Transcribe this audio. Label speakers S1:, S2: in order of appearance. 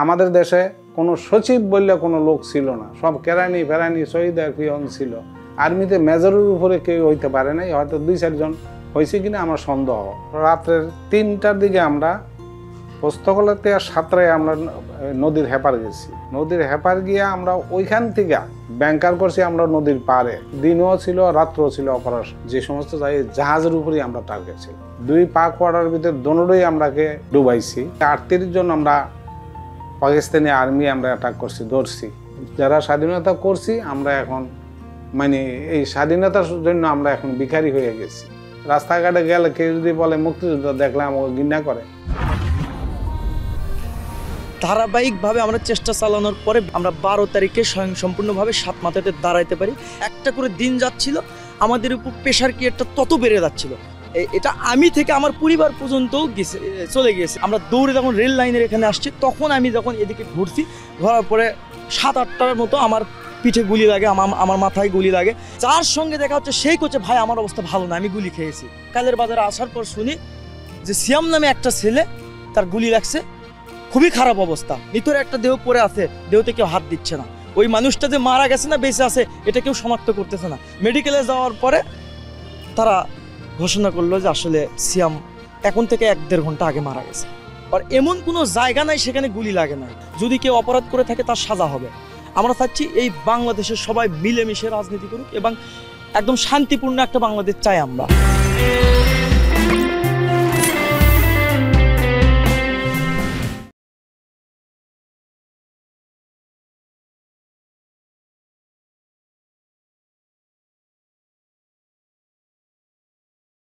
S1: আমাদের দেশে কোনো সচিব বললে কোনো লোক ছিল না, সব কেরানি ফেরানি শহীদ পিয়ন ছিল। আর্মিতে মেজরের উপরে কেউ হইতে পারে নাই, হয়তো 2-4 জন হয়েছে কিনা আমার সন্দেহ। রাত্রের 3টার দিকে আমরা পোস্তকলাতে আর সাঁতরায় আমরা নদীর হেপার গেছি। নদীর হেপার গিয়ে আমরা ওইখান থেকে ব্যাংকার করছি আমরা নদীর পাড়ে। দিনও ছিল রাত্রও ছিল অপারেশন। যে সমস্ত জাহাজের উপরেই আমরা টার্গেট ছিল। 2 পাক ওয়াটার ভিতরে দোনোটাই আমরাকে ডুবাইছি। 38 জন আমরা পাকিস্তানি আর্মি আমরা অ্যাটাক করছি, ধরছি। যারা স্বাধীনতা করছি আমরা এখন মানে এই স্বাধীনতার জন্য আমরা এখন ভিখারি হয়ে গেছি। রাস্তাঘাটে গেলে কেউ যদি বলে মুক্তিযোদ্ধা দেখলে আমাকে ঘৃণা করে।
S2: ধারাবাহিকভাবে আমরা চেষ্টা চালানোর পরে আমরা 12 তারিখে সম্পূর্ণভাবে 7 মাথাতে দাঁড়াইতে পারি। একটা করে দিন যাচ্ছিল, আমাদের উপর প্রেশার কি একটা তত বেড়ে যাচ্ছিল। এটা আমি থেকে আমার পরিবার পর্যন্ত চলে গিয়েছে। আমরা দৌড়ে যখন রেল লাইনের এখানে আসছি, তখন আমি যখন এদিকে ঘুরছি, ঘোরার পরে 7-8টার মতো আমার পিঠে গুলি লাগে, আমার মাথায় গুলি লাগে। যার সঙ্গে দেখা হচ্ছে সেই কোচে ভাই আমার অবস্থা ভালো না, আমি গুলি খেয়েছি। কালের বাজারে আসার পর শুনি যে সিয়াম নামে একটা ছেলে তার গুলি লাগছে, খুবই খারাপ অবস্থা, ভিতরে একটা দেহ পড়ে আছে, দেহতে কেউ হাত দিচ্ছে না। ওই মানুষটা যে মারা গেছে না বেঁচে আছে এটা কেউ শনাক্ত করতেছে না। মেডিকেলে যাওয়ার পরে তারা ঘোষণা করলো যে আসলে সিয়াম এখন থেকে 1-1.5 ঘন্টা আগে মারা গেছে। আর এমন কোনো জায়গা নাই সেখানে গুলি লাগে না। যদি কেউ অপরাধ করে থাকে তার সাজা হবে। আমরা চাচ্ছি এই বাংলাদেশের সবাই মিলেমিশে রাজনীতি করুক এবং একদম শান্তিপূর্ণ একটা বাংলাদেশ চাই আমরা।